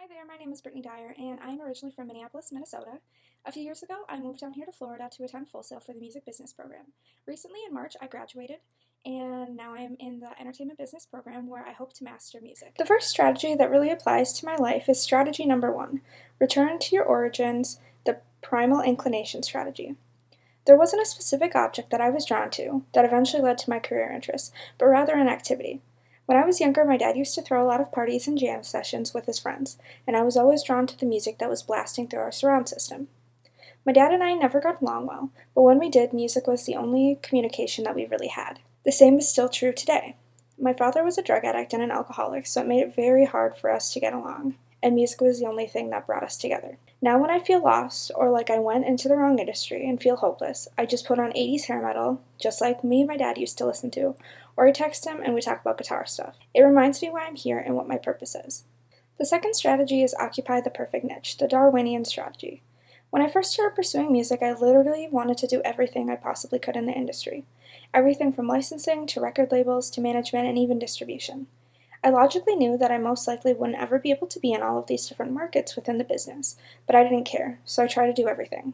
Hi there, my name is Brittany Dyer, and I'm originally from Minneapolis, Minnesota. A few years ago, I moved down here to Florida to attend Full Sail for the music business program. Recently, in March, I graduated, and now I'm in the entertainment business program where I hope to master music. The first strategy that really applies to my life is strategy number 1, return to your origins, the primal inclination strategy. There wasn't a specific object that I was drawn to that eventually led to my career interests, but rather an activity. When I was younger, my dad used to throw a lot of parties and jam sessions with his friends, and I was always drawn to the music that was blasting through our surround system. My dad and I never got along well, but when we did, music was the only communication that we really had. The same is still true today. My father was a drug addict and an alcoholic, so it made it very hard for us to get along, and music was the only thing that brought us together. Now when I feel lost, or like I went into the wrong industry and feel hopeless, I just put on 80s hair metal, just like me and my dad used to listen to, or I text him and we talk about guitar stuff. It reminds me why I'm here and what my purpose is. The second strategy is occupy the perfect niche, the Darwinian strategy. When I first started pursuing music, I literally wanted to do everything I possibly could in the industry. Everything from licensing to record labels to management and even distribution. I logically knew that I most likely wouldn't ever be able to be in all of these different markets within the business, but I didn't care, so I tried to do everything.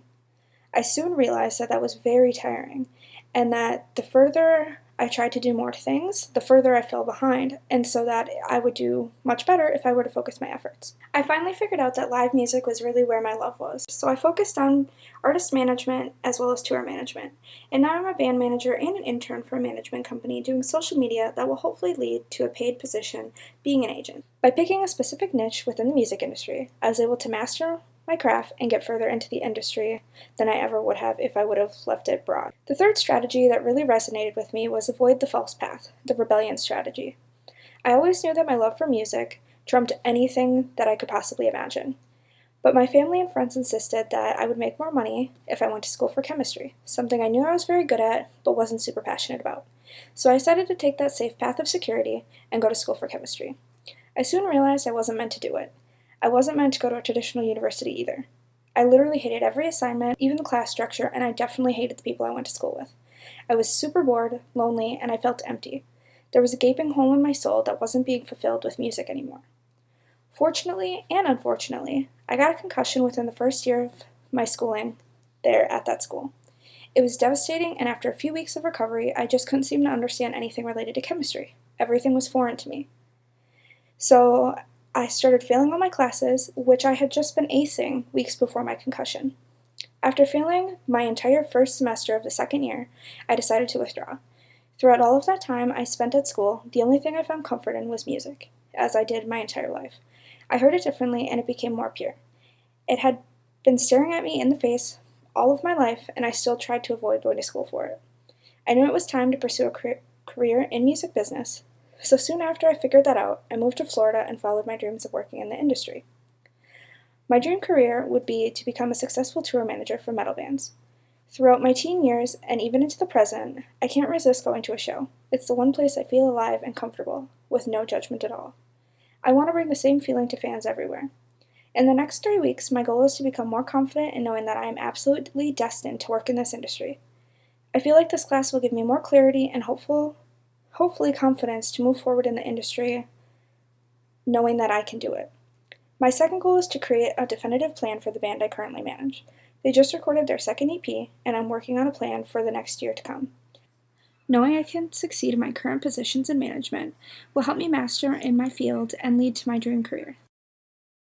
I soon realized that that was very tiring, and that the further I tried to do more things, the further I fell behind, and so that I would do much better if I were to focus my efforts. I finally figured out that live music was really where my love was, so I focused on artist management as well as tour management, and now I'm a band manager and an intern for a management company doing social media that will hopefully lead to a paid position being an agent. By picking a specific niche within the music industry, I was able to master my craft and get further into the industry than I ever would have if I would have left it broad. The third strategy that really resonated with me was avoid the false path, the rebellion strategy. I always knew that my love for music trumped anything that I could possibly imagine. But my family and friends insisted that I would make more money if I went to school for chemistry, something I knew I was very good at but wasn't super passionate about. So I decided to take that safe path of security and go to school for chemistry. I soon realized I wasn't meant to do it. I wasn't meant to go to a traditional university either. I literally hated every assignment, even the class structure, and I definitely hated the people I went to school with. I was super bored, lonely, and I felt empty. There was a gaping hole in my soul that wasn't being fulfilled with music anymore. Fortunately and unfortunately, I got a concussion within the first year of my schooling there at that school. It was devastating, and after a few weeks of recovery, I just couldn't seem to understand anything related to chemistry. Everything was foreign to me. So I started failing all my classes, which I had just been acing weeks before my concussion. After failing my entire first semester of the second year, I decided to withdraw. Throughout all of that time I spent at school, the only thing I found comfort in was music, as I did my entire life. I heard it differently and it became more pure. It had been staring at me in the face all of my life, and I still tried to avoid going to school for it. I knew it was time to pursue a career in music business. So soon after I figured that out, I moved to Florida and followed my dreams of working in the industry. My dream career would be to become a successful tour manager for metal bands. Throughout my teen years, and even into the present, I can't resist going to a show. It's the one place I feel alive and comfortable, with no judgment at all. I want to bring the same feeling to fans everywhere. In the next 3 weeks, my goal is to become more confident in knowing that I am absolutely destined to work in this industry. I feel like this class will give me more clarity and hopefully confidence to move forward in the industry, knowing that I can do it. My second goal is to create a definitive plan for the band I currently manage. They just recorded their second EP, and I'm working on a plan for the next year to come. Knowing I can succeed in my current positions in management will help me master in my field and lead to my dream career.